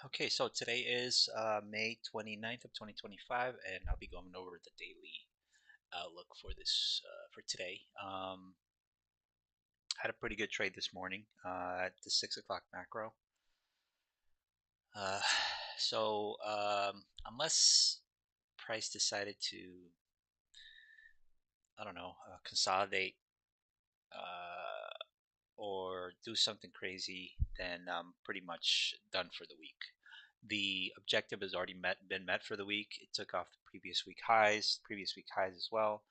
Okay, so today is May 29th of 2025, and I'll be going over the daily outlook for this for today. Had a pretty good trade this morning at the 6 o'clock macro. Uh, so unless price decided to, I don't know, consolidate uh, or do something crazy, then I'm pretty much done for the week. The objective has already been met for the week. It took off the previous week highs as well.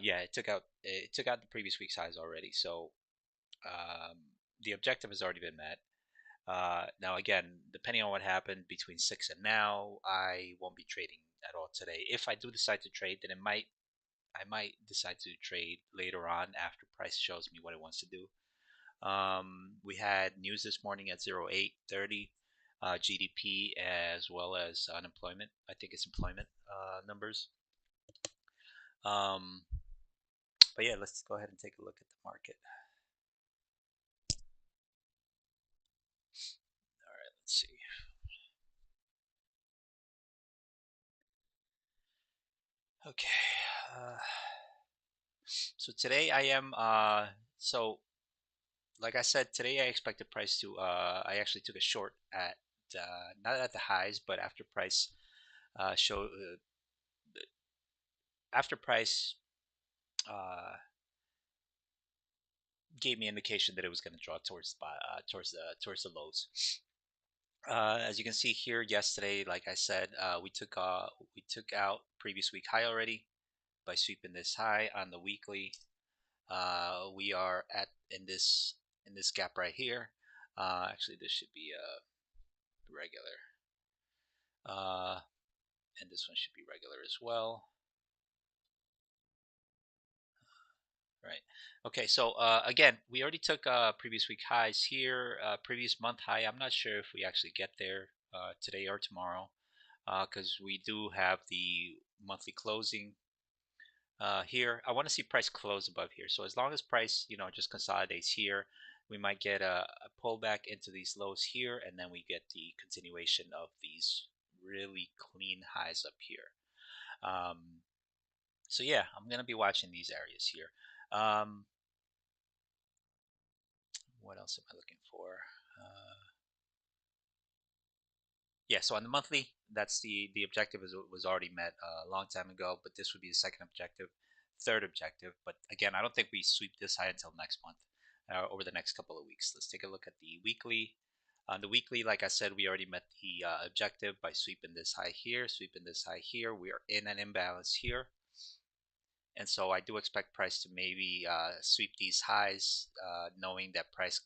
Yeah, it took out the previous week's highs already. So um, the objective has already been met. Now again, depending on what happened between six and now, I won't be trading at all today. If I do decide to trade, then I might decide to trade later on after price shows me what it wants to do. We had news this morning at 0830, GDP as well as unemployment. I think it's employment numbers. Um, but yeah, let's go ahead and take a look at the market. All right, let's see. Okay. Uh, so today I am like I said, today I expected price to I actually took a short at not at the highs, but show after price uh, gave me indication that it was going to draw towards the lows. As you can see here, yesterday, like I said, we took out previous week high already by sweeping this high on the weekly. We are at in this gap right here. Actually, this should be regular, uh, and this one should be regular as well. Right. Okay. So again, we already took previous week highs here, previous month high. I'm not sure if we actually get there today or tomorrow, because we do have the monthly closing here. I want to see price close above here. So as long as price, just consolidates here, we might get a pullback into these lows here, and then we get the continuation of these really clean highs up here. Um, so yeah, I'm gonna be watching these areas here. Um, what else am I looking for? Yeah, so on the monthly, that's the objective was already met a long time ago, but this would be the second objective, third objective. But again, I don't think we sweep this high until next month, over the next couple of weeks. Let's take a look at the weekly. On the weekly, like I said, we already met the objective by sweeping this high here, sweeping this high here. We are in an imbalance here. And so I do expect price to maybe sweep these highs, knowing that price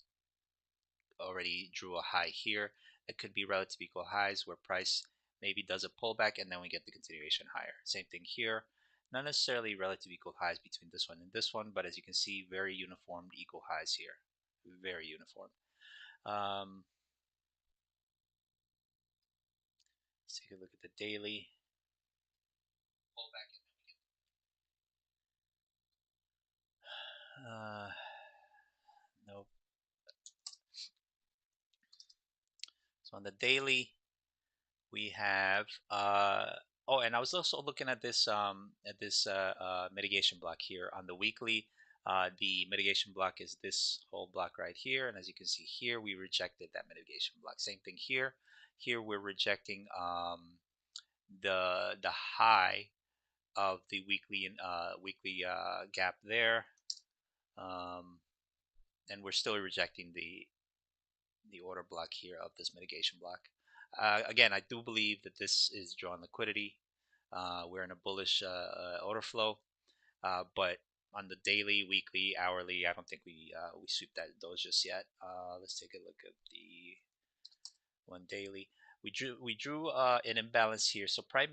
already drew a high here. It could be relative equal highs where price maybe does a pullback and then we get the continuation higher. Same thing here. Not necessarily relative equal highs between this one and this one, but as you can see, very uniform equal highs here. Very uniform. Um, let's take a look at the daily. Pullback. Nope. So on the daily, we have oh, and I was also looking at this mitigation block here on the weekly. The mitigation block is this whole block right here, and as you can see here, we rejected that mitigation block. Same thing here. Here we're rejecting the high of the weekly gap there, um, and we're still rejecting the order block here of this mitigation block. Again, I do believe that this is drawing liquidity. We're in a bullish order flow, but on the daily, weekly, hourly, I don't think we sweep those just yet. Let's take a look at the one daily. We drew an imbalance here, so price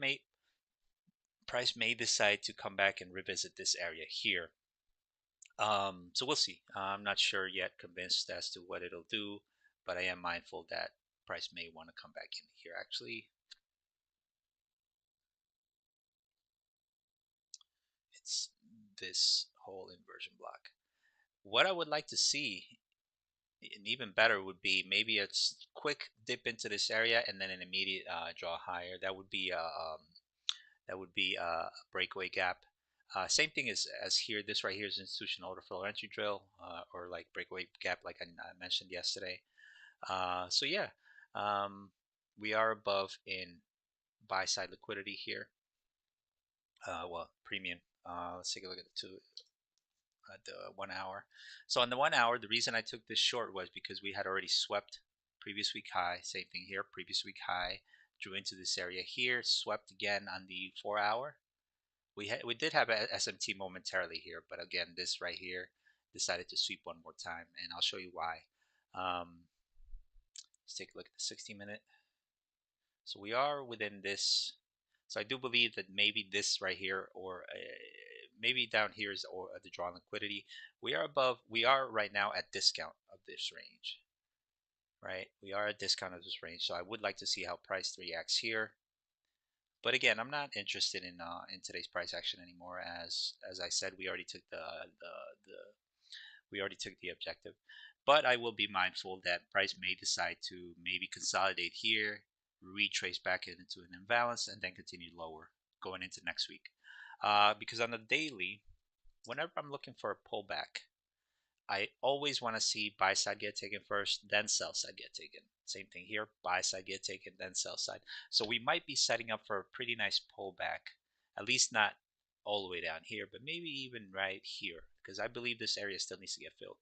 may decide to come back and revisit this area here. So we'll see. I'm not sure yet, convinced as to what it'll do, but I am mindful that price may want to come back in here. Actually, it's this whole inversion block. What I would like to see And even better would be maybe a quick dip into this area and then an immediate draw higher. That would be a breakaway gap. Same thing as here. This right here is institutional order flow entry drill, or like breakaway gap, like I mentioned yesterday. So yeah, um, we are above in buy side liquidity here. Well, premium. Let's take a look at the 1 hour. So on the 1 hour, the reason I took this short was because we had already swept previous week high. Same thing here, previous week high. Drew into this area here, swept again on the 4 hour. We did have a SMT momentarily here, but again, this right here decided to sweep one more time, and I'll show you why. Let's take a look at the 60-minute. So we are within this. So I do believe that maybe this right here, or maybe down here is or the draw liquidity. We are above. We are right now at discount of this range, right? We are at discount of this range. So I would like to see how price reacts here. But again, I'm not interested in today's price action anymore. As I said, we already took the we already took the objective. But I will be mindful that price may decide to maybe consolidate here, retrace back into an imbalance, and then continue lower going into next week. Because on the daily, whenever I'm looking for a pullback, I always want to see buy side get taken first, then sell side get taken. Same thing here, buy side get taken, then sell side. So we might be setting up for a pretty nice pullback, at least not all the way down here, but maybe even right here, because I believe this area still needs to get filled.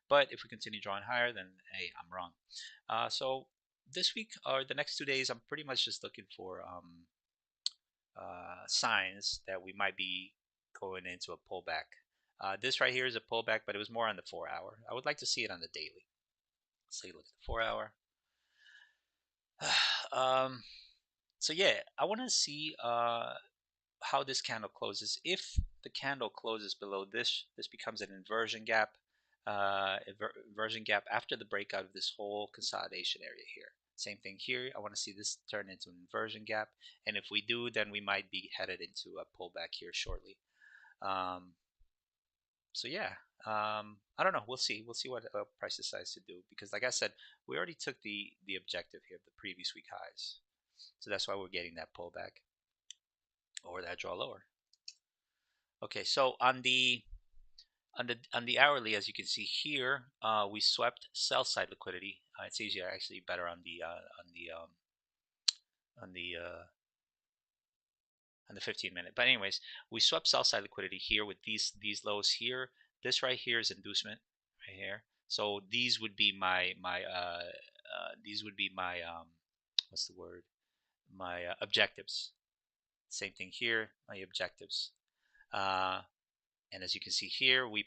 But if we continue drawing higher, then hey, I'm wrong. So this week or the next 2 days, I'm pretty much just looking for signs that we might be going into a pullback. This right here is a pullback, but it was more on the 4 hour. I would like to see it on the daily. Let's take a look at the 4 hour. um, so yeah, I want to see how this candle closes. If the candle closes below this, this becomes an inversion gap. Inversion gap after the breakout of this whole consolidation area here. Same thing here. I want to see this turn into an inversion gap, and if we do, then we might be headed into a pullback here shortly. Um, so yeah, I don't know. We'll see. We'll see what price decides to do because, like I said, we already took the objective here, the previous week highs. So that's why we're getting that pullback or that draw lower. Okay, so on the hourly, as you can see here, we swept sell side liquidity. It's easier, actually, better on on the uh, the 15-minute. But anyways, we swept sell side liquidity here with these lows here. This right here is inducement right here. So these would be my what's the word? My objectives. Same thing here, my objectives. Uh, and as you can see here, we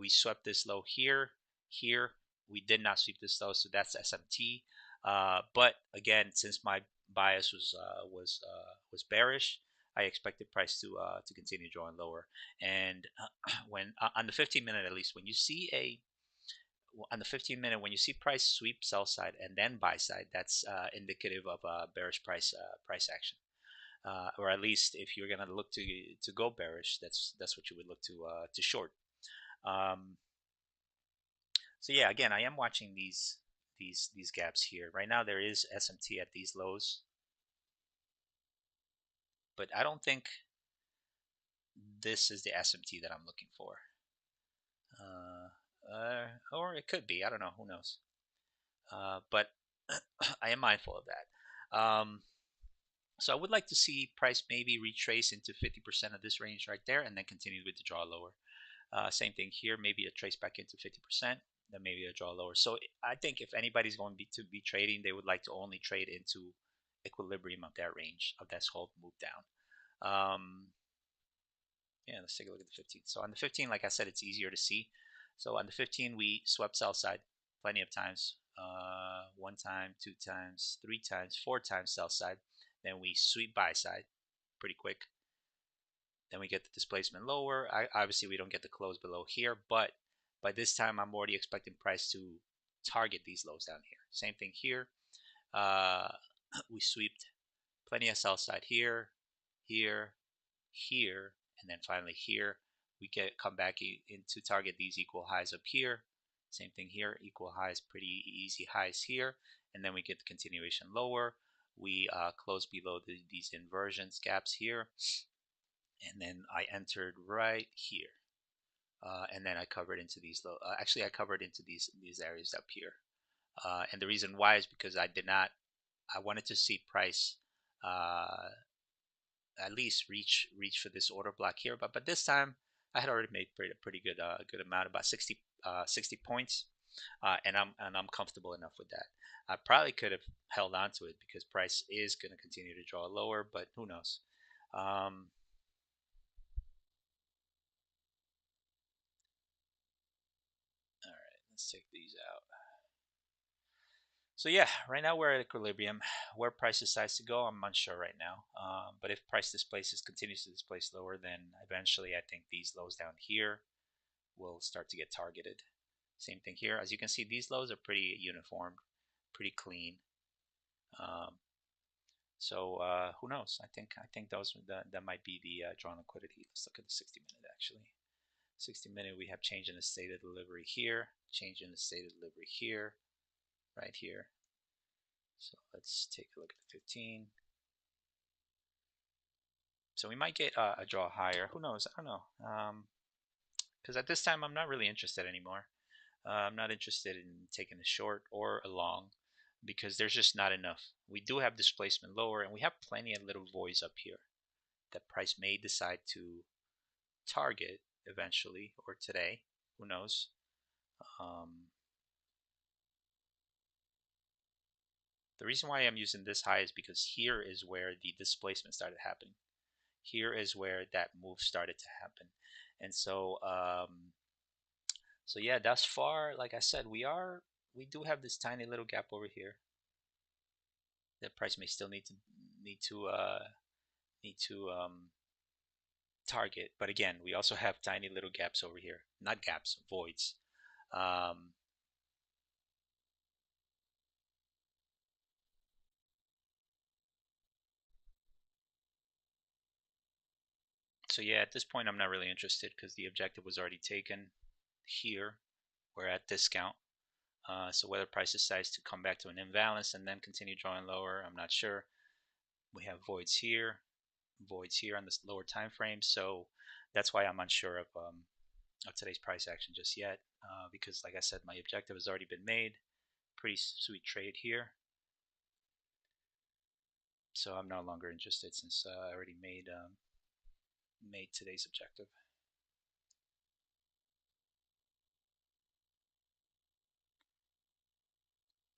swept this low here, here. We did not sweep this low, so that's SMT. But again, since my bias was bearish, I expected price to continue drawing lower. And when on the 15-minute, at least, when you see on the 15-minute, when you see price sweep sell side and then buy side, that's indicative of a bearish price action. Or at least if you're gonna look to go bearish, that's what you would look to short. Um, so yeah, again, I am watching these gaps here. Right now, there is SMT at these lows, but I don't think this is the SMT that I'm looking for. Or it could be. I don't know. Who knows? But I am mindful of that. So I would like to see price maybe retrace into 50% of this range right there, and then continue with the draw lower. Same thing here, maybe a trace back into 50%, then maybe a draw lower. So I think if anybody's going to be trading, they would like to only trade into equilibrium of that range, of that whole move down. Yeah, let's take a look at the 15. So on the 15, like I said, it's easier to see. So on the 15, we swept sell side plenty of times. One time, two times, three times, four times sell side. Then we sweep buy side pretty quick. Then we get the displacement lower. Obviously, we don't get the close below here, but by this time, I'm already expecting price to target these lows down here. Same thing here. Uh, we swept plenty of sell side here, here, here, and then finally here. We come back in to target these equal highs up here. Same thing here, equal highs, pretty easy highs here, and then we get the continuation lower. We close below these inversions gaps here, and then I entered right here, and then I covered into these low. Actually, I covered into these areas up here, and the reason why is because I did not. I wanted to see price uh, at least reach for this order block here, but this time I had already made pretty good good amount, about 60 points, and I'm comfortable enough with that. I probably could have held on to it because price is going to continue to draw lower, but who knows? Um, all right, let's take these out. So yeah, right now we're at equilibrium. Where price decides to go, I'm unsure right now. But if price continues to displace lower, then eventually I think these lows down here will start to get targeted. Same thing here. As you can see, these lows are pretty uniform, pretty clean. Um, so who knows? I think that might be the drawn liquidity. Let's look at the 60-minute actually. 60-minute, we have change in the state of delivery here, change in the state of delivery here, right here. So let's take a look at the 15. So we might get a draw higher. Who knows? I don't know. Because at this time, I'm not really interested anymore. I'm not interested in taking a short or a long because there's just not enough. We do have displacement lower, and we have plenty of little voids up here that price may decide to target eventually or today. Who knows? Um, the reason why I'm using this high is because here is where the displacement started happening. Here is where that move started to happen. And so yeah, thus far, like I said, we do have this tiny little gap over here that price may still need to uh, need to target. But again, we also have tiny little gaps over here, not gaps, voids. Um, so yeah, at this point, I'm not really interested because the objective was already taken. Here, we're at discount. So whether price decides to come back to an imbalance and then continue drawing lower, I'm not sure. We have voids here on this lower time frame. So that's why I'm unsure of today's price action just yet. Because like I said, my objective has already been made. Pretty sweet trade here. So I'm no longer interested since I already made today's objective.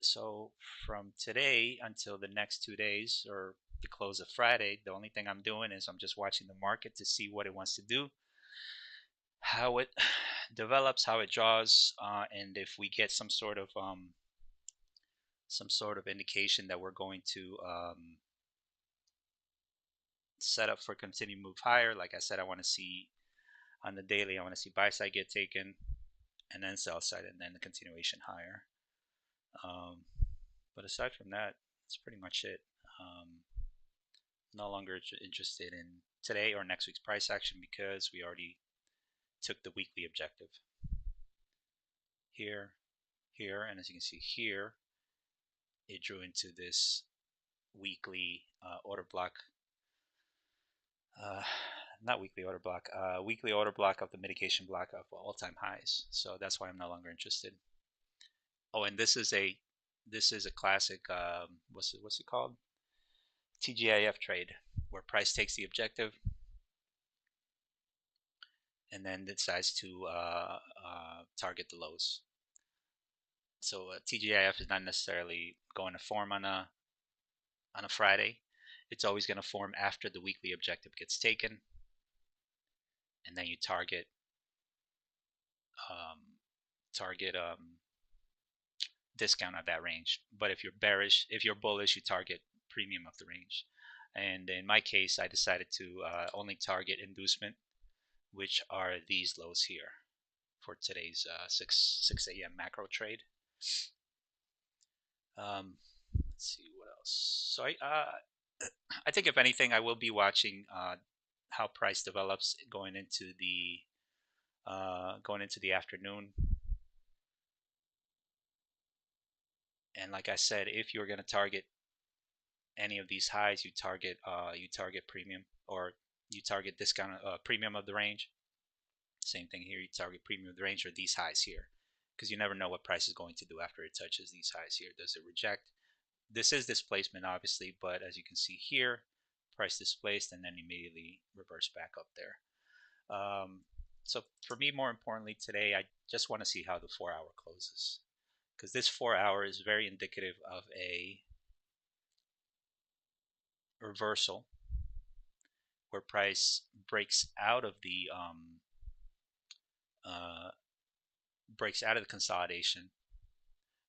So from today until the next 2 days or the close of Friday, the only thing I'm doing is I'm just watching the market to see what it wants to do, how it develops, how it draws, and if we get some sort of indication that we're going to set up for continued move higher. Like I said, I want to see on the daily, I want to see buy side get taken, and then sell side, and then the continuation higher. Um, but aside from that, that's pretty much it. No longer interested in today or next week's price action because we already took the weekly objective here, here, and as you can see here, it drew into this weekly order block. Uh, Not weekly order block, weekly order block of the mitigation block of all-time highs. So that's why I'm no longer interested. Oh, and this is a classic. What's it called? TGIF trade, where price takes the objective and then decides to target the lows. So TGIF is not necessarily going to form on a Friday. It's always going to form after the weekly objective gets taken, and then you um, target discount at that range. But if you're bullish, you target premium of the range. And in my case, I decided to only target inducement, which are these lows here for today's 6 a.m. macro trade. Let's see what else. So I think if anything, I will be watching how price develops going into the afternoon. And like I said, if you're going to target any of these highs, you target premium, or you target discount premium of the range. Same thing here, you target premium of the range or these highs here, because you never know what price is going to do after it touches these highs here. Does it reject? This is displacement, obviously, but as you can see here, price displaced and then immediately reverse back up there. So for me, more importantly today, I just want to see how the 4-hour closes, because this 4-hour is very indicative of a reversal where price uh, breaks out of the consolidation,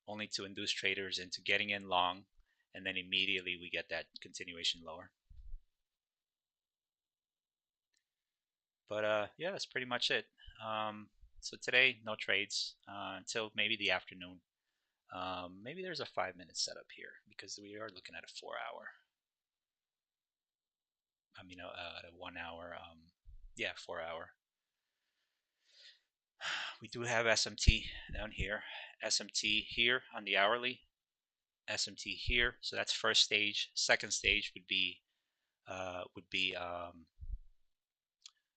only to induce traders into getting in long, and then immediately we get that continuation lower. But yeah, that's pretty much it. So today, no trades until maybe the afternoon. Maybe there's a 5-minute setup here because we are looking at a 4-hour. At a 1-hour. Yeah, 4-hour. We do have SMT down here. SMT here on the hourly. SMT here. So that's first stage. Second stage would be uh, would be um,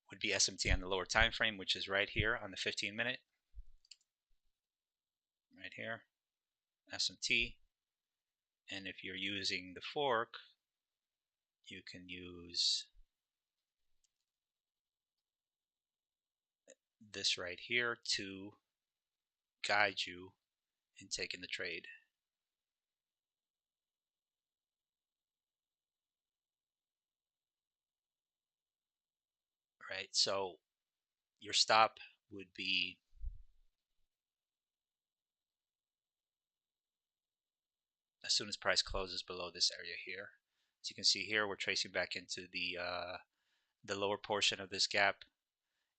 would be SMT on the lower time frame, which is right here on the 15-minute. Right here, SMT. And if you're using the fork, you can use this right here to guide you in taking the trade. Right, so your stop would be as soon as price closes below this area here. As you can see here, we're tracing back into the lower portion of this gap,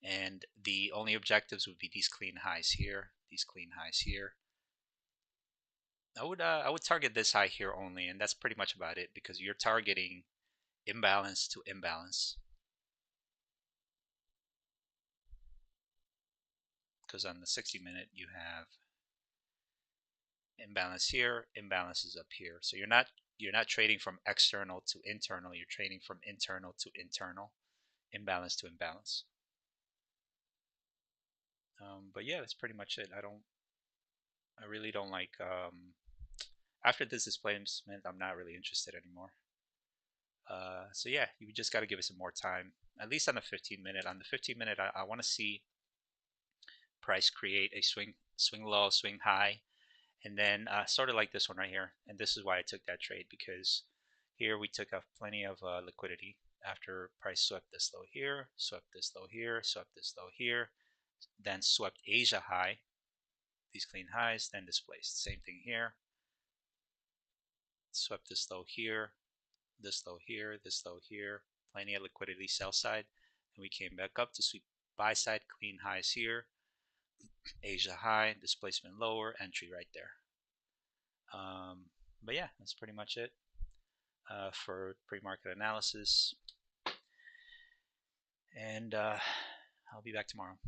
and the only objectives would be these clean highs here, these clean highs here. I would target this high here only, and that's pretty much about it, because you're targeting imbalance to imbalance. Because on the 60-minute you have imbalance here, imbalance is up here. So you're not trading from external to internal, you're trading from internal to internal, imbalance to imbalance. But yeah, that's pretty much it. I really don't like after this displacement, I'm not really interested anymore. So yeah, you just got to give it some more time, at least on the 15-minute. On the 15-minute, I want to see price create a swing low, swing high, and then sort of like this one right here. And this is why I took that trade, because here we took off plenty of liquidity after price swept this low here, swept this low here, swept this low here, then swept Asia high, these clean highs, then displaced. Same thing here, swept this low here, this low here, this low here, plenty of liquidity sell side, and we came back up to sweep buy side, clean highs here, Asia high, displacement lower, entry right there. But yeah, that's pretty much it for pre-market analysis, and I'll be back tomorrow.